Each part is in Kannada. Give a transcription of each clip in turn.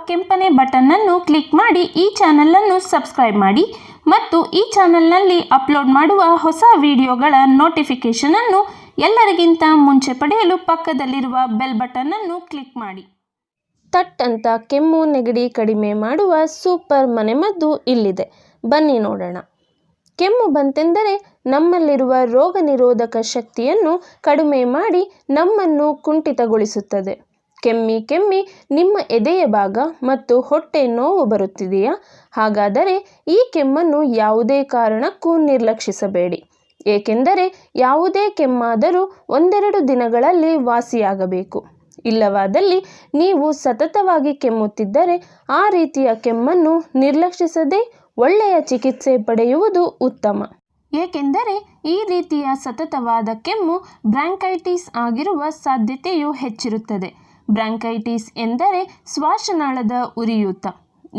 ಕೆಂಪನೆ ಬಟನ್ ಅನ್ನು ಕ್ಲಿಕ್ ಮಾಡಿ ಈ ಚಾನೆಲ್ ಅನ್ನು ಸಬ್ಸ್ಕ್ರೈಬ್ ಮಾಡಿ ಮತ್ತು ಈ ಚಾನೆಲ್ನಲ್ಲಿ ಅಪ್ಲೋಡ್ ಮಾಡುವ ಹೊಸ ವಿಡಿಯೋಗಳ ನೋಟಿಫಿಕೇಶನ್ ಅನ್ನು ಎಲ್ಲರಿಗಿಂತ ಮುಂಚೆ ಪಡೆಯಲು ಪಕ್ಕದಲ್ಲಿರುವ ಬೆಲ್ ಬಟನ್ ಅನ್ನು ಕ್ಲಿಕ್ ಮಾಡಿ. ತಟ್ ಅಂತ ಕೆಮ್ಮು ನೆಗಡಿ ಕಡಿಮೆ ಮಾಡುವ ಸೂಪರ್ ಮನೆಮದ್ದು ಇಲ್ಲಿದೆ, ಬನ್ನಿ ನೋಡೋಣ. ಕೆಮ್ಮು ಬಂತೆಂದರೆ ನಮ್ಮಲ್ಲಿರುವ ರೋಗ ನಿರೋಧಕ ಶಕ್ತಿಯನ್ನು ಕಡಿಮೆ ಮಾಡಿ ನಮ್ಮನ್ನು ಕುಂಠಿತಗೊಳಿಸುತ್ತದೆ. ಕೆಮ್ಮಿ ನಿಮ್ಮ ಎದೆಯ ಭಾಗ ಮತ್ತು ಹೊಟ್ಟೆ ನೋವು ಬರುತ್ತಿದೆಯಾ? ಹಾಗಾದರೆ ಈ ಕೆಮ್ಮನ್ನು ಯಾವುದೇ ಕಾರಣಕ್ಕೂ ನಿರ್ಲಕ್ಷಿಸಬೇಡಿ. ಏಕೆಂದರೆ ಯಾವುದೇ ಕೆಮ್ಮಾದರೂ 1-2 ದಿನಗಳಲ್ಲಿ ವಾಸಿಯಾಗಬೇಕು. ಇಲ್ಲವಾದಲ್ಲಿ ನೀವು ಸತತವಾಗಿ ಕೆಮ್ಮುತ್ತಿದ್ದರೆ ಆ ರೀತಿಯ ಕೆಮ್ಮನ್ನು ನಿರ್ಲಕ್ಷಿಸದೆ ಒಳ್ಳೆಯ ಚಿಕಿತ್ಸೆ ಪಡೆಯುವುದು ಉತ್ತಮ. ಏಕೆಂದರೆ ಈ ರೀತಿಯ ಸತತವಾದ ಕೆಮ್ಮು ಬ್ರಾಂಕೈಟಿಸ್ ಆಗಿರುವ ಸಾಧ್ಯತೆಯು ಹೆಚ್ಚಿರುತ್ತದೆ. ಬ್ರಾಂಕೈಟಿಸ್ ಎಂದರೆ ಶ್ವಾಸನಾಳದ ಉರಿಯೂತ.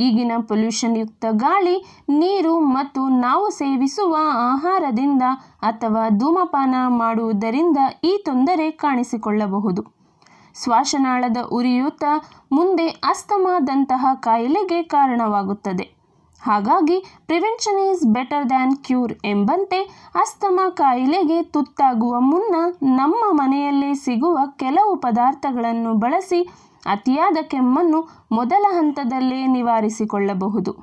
ಈಗಿನ ಪೊಲ್ಯೂಷನ್ ಯುಕ್ತ ಗಾಳಿ, ನೀರು ಮತ್ತು ನಾವು ಸೇವಿಸುವ ಆಹಾರದಿಂದ ಅಥವಾ ಧೂಮಪಾನ ಮಾಡುವುದರಿಂದ ಈ ತೊಂದರೆ ಕಾಣಿಸಿಕೊಳ್ಳಬಹುದು. ಶ್ವಾಸನಾಳದ ಉರಿಯೂತ ಮುಂದೆ ಅಸ್ತಮಾದಂತಹ ಕಾಯಿಲೆಗೆ ಕಾರಣವಾಗುತ್ತದೆ. ಹಾಗಾಗಿ prevention is better than cure ಎಂಬಂತೆ ಅಸ್ತಮಾ ಕಾಯಿಲೆಗೆ ತುತ್ತಾಗುವ ಮುನ್ನ ನಮ್ಮ ಮನೆಯಲ್ಲೇ ಸಿಗುವ ಕೆಲವು ಪದಾರ್ಥಗಳನ್ನು ಬಳಸಿ ಅತಿಯಾದ ಕೆಮ್ಮನ್ನು ಮೊದಲ ಹಂತದಲ್ಲೇ ನಿವಾರಿಸಿಕೊಳ್ಳಬಹುದು.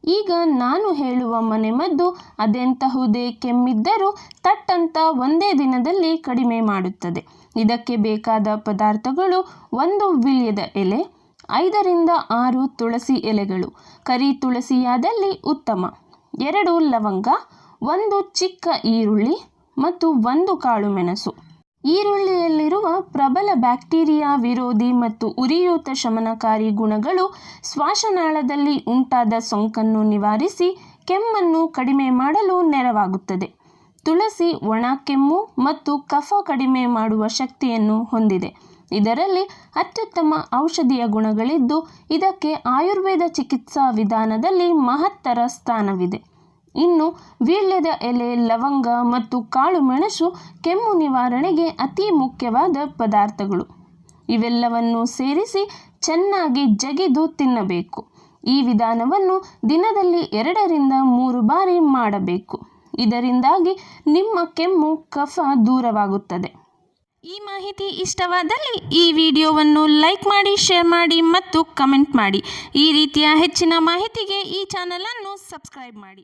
ಈಗ ನಾನು ಹೇಳುವ ಮನೆಮದ್ದು ಅದೆಂತಹುದೇ ಕೆಮ್ಮಿದ್ದರೂ ತಟ್ಟಂತ ಒಂದೇ ದಿನದಲ್ಲಿ ಕಡಿಮೆ ಮಾಡುತ್ತದೆ. ಇದಕ್ಕೆ ಬೇಕಾದ ಪದಾರ್ಥಗಳು: 1 ವೀಳ್ಯದ ಎಲೆ, 5-6 ತುಳಸಿ ಎಲೆಗಳು, ಕರಿ ತುಳಸಿಯಾದಲ್ಲಿ ಉತ್ತಮ, 2 ಲವಂಗ, 1 ಚಿಕ್ಕ ಈರುಳ್ಳಿ ಮತ್ತು 1 ಕಾಳು ಮೆಣಸು. ಈರುಳ್ಳಿಯಲ್ಲಿರುವ ಪ್ರಬಲ ಬ್ಯಾಕ್ಟೀರಿಯಾ ವಿರೋಧಿ ಮತ್ತು ಉರಿಯೂತ ಶಮನಕಾರಿ ಗುಣಗಳು ಶ್ವಾಸನಾಳದಲ್ಲಿ ಉಂಟಾದ ಸೋಂಕನ್ನು ನಿವಾರಿಸಿ ಕೆಮ್ಮನ್ನು ಕಡಿಮೆ ಮಾಡಲು ನೆರವಾಗುತ್ತದೆ. ತುಳಸಿ ಒಣ ಕೆಮ್ಮು ಮತ್ತು ಕಫ ಕಡಿಮೆ ಮಾಡುವ ಶಕ್ತಿಯನ್ನು ಹೊಂದಿದೆ. ಇದರಲ್ಲಿ ಅತ್ಯುತ್ತಮ ಔಷಧೀಯ ಗುಣಗಳಿದ್ದು ಇದಕ್ಕೆ ಆಯುರ್ವೇದ ಚಿಕಿತ್ಸಾ ವಿಧಾನದಲ್ಲಿ ಮಹತ್ತರ ಸ್ಥಾನವಿದೆ. ಇನ್ನು ವೀಳ್ಯದ ಎಲೆ, ಲವಂಗ ಮತ್ತು ಕಾಳು ಮೆಣಸು ಕೆಮ್ಮು ನಿವಾರಣೆಗೆ ಅತಿ ಮುಖ್ಯವಾದ ಪದಾರ್ಥಗಳು. ಇವೆಲ್ಲವನ್ನು ಸೇರಿಸಿ ಚೆನ್ನಾಗಿ ಜಗಿದು ತಿನ್ನಬೇಕು. ಈ ವಿಧಾನವನ್ನು ದಿನದಲ್ಲಿ 2-3 ಬಾರಿ ಮಾಡಬೇಕು. ಇದರಿಂದಾಗಿ ನಿಮ್ಮ ಕೆಮ್ಮು, ಕಫ ದೂರವಾಗುತ್ತದೆ. ಈ ಮಾಹಿತಿ ಇಷ್ಟವಾದಲ್ಲಿ ಈ ವಿಡಿಯೋವನ್ನು ಲೈಕ್ ಮಾಡಿ, ಶೇರ್ ಮಾಡಿ ಮತ್ತು ಕಮೆಂಟ್ ಮಾಡಿ. ಈ ರೀತಿಯ ಹೆಚ್ಚಿನ ಮಾಹಿತಿಗೆ ಈ ಚಾನೆಲ್ ಅನ್ನು ಸಬ್ಸ್ಕ್ರೈಬ್ ಮಾಡಿ.